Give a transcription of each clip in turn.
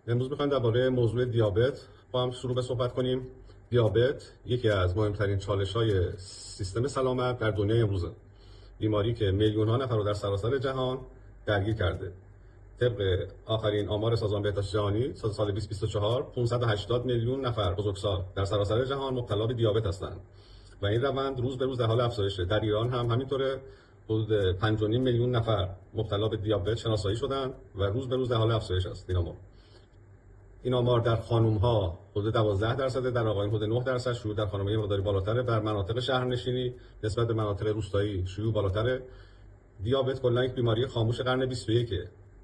امروز می‌خوایم درباره موضوع دیابت با هم شروع به صحبت کنیم. دیابت یکی از مهمترین چالش‌های سیستم سلامت در دنیای امروزه. بیماری که میلیون‌ها نفر رو در سراسر جهان درگیر کرده. طبق آخرین آمار سازمان بهداشت جهانی سال 2024 580 میلیون نفر بزرگسال در سراسر جهان مبتلا به دیابت هستند و این روند روز به روز در حال افزایشه. در ایران هم همینطوره، حدود 5.5 میلیون نفر مبتلا به دیابت شناسایی شدند و روز به روز در حال افزایش است. این آمار در خانم‌ها حدود 12%، در آقایان حدود 9%. شیوع در خانم‌ها یه مقداری بالاتره. در مناطق شهرنشینی نسبت به مناطق روستایی شیوع بالاتره. دیابت کلا یک بیماری خاموش قرن 21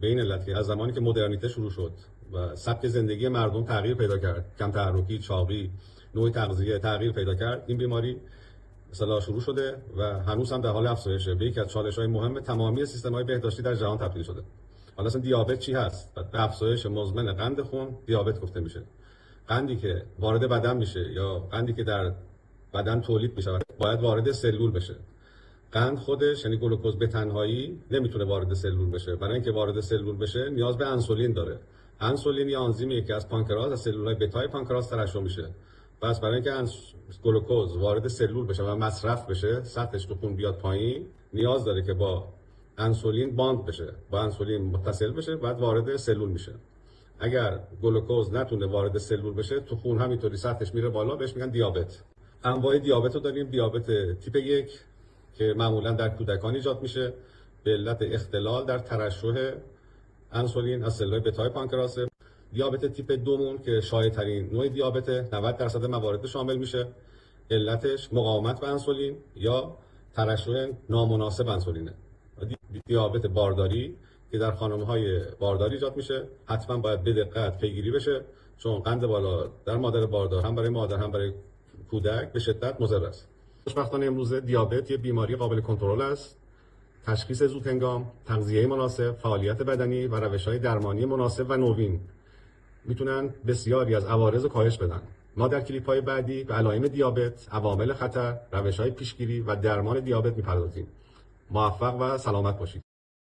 به این علت که از زمانی که مدرنیته شروع شد و سبک زندگی مردم تغییر پیدا کرد، کم تحرکی، چاقی، نوع تغذیه تغییر پیدا کرد، این بیماری مثلا شروع شده و هنوز هم در حال افزایشه. به یکی از چالش‌های مهم تمامی سیستم‌های بهداشتی در جهان تبدیل شده. حالا اصلا دیابت چی هست؟ به افزایش مزمن قند خون دیابت گفته میشه. قندی که وارد بدن میشه یا قندی که در بدن تولید میشه باید وارد سلول بشه. قند خودش یعنی گلوکوز به تنهایی نمیتونه وارد سلول بشه. برای اینکه وارد سلول بشه نیاز به انسولین داره. انسولین یا آنزیمیه که از پانکراس، از سلول‌های بتای پانکراس ترشح میشه. پس برای اینکه گلوکوز وارد سلول بشه و مصرف بشه، سطحش تو خون بیاد پایین، نیاز داره که با انسولین باند بشه، با انسولین متصل بشه، بعد وارد سلول میشه. اگر گلوکوز نتونه وارد سلول بشه، تو خون همینطوری سطحش میره بالا، بهش میگن دیابت. انواع دیابت رو داریم. دیابت تیپ 1 که معمولا در کودکان ایجاد میشه به علت اختلال در ترشح انسولین از سلول‌های بتای پانکراس. دیابت تیپ 2 که شایع‌ترین نوع دیابت، 90% موارد شامل میشه. علتش مقاومت به انسولین یا ترشح نامناسب انسولینه. دیابت بارداری که در خانم‌های باردار ایجاد میشه، حتما باید به دقت پیگیری بشه، چون قند بالا در مادر باردار هم برای مادر هم برای کودک به شدت مضر است. خوشبختانه امروزه دیابت یه بیماری قابل کنترل است. تشخیص زودهنگام، تغذیه مناسب، فعالیت بدنی و روش‌های درمانی مناسب و نوین میتونن بسیاری از عوارض رو کاهش بدن. ما در کلیپ‌های بعدی به علائم دیابت، عوامل خطر، روش‌های پیشگیری و درمان دیابت میپردازیم. موفق و سلامت باشید.